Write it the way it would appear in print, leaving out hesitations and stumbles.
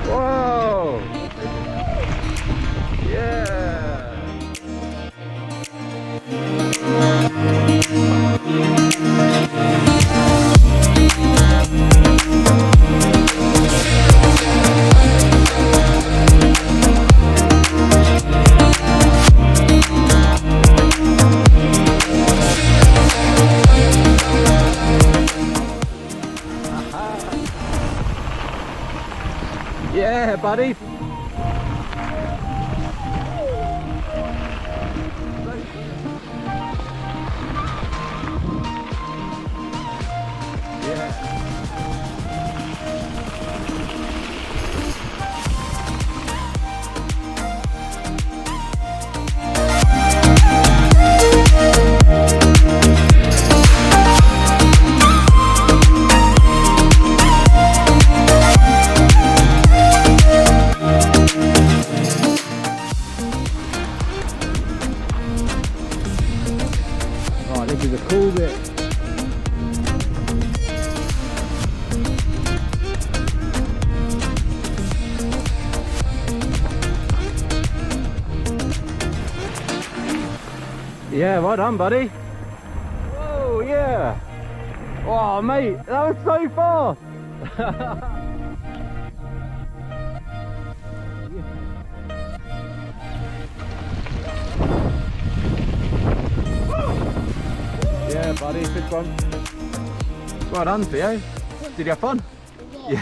Whoa! Yeah! Yeah, buddy. Right, this is a cool bit. Yeah, well done, buddy. Whoa, yeah. Oh, mate, that was so fast. Yeah, buddy, good one. Well done, Theo. Did you have fun?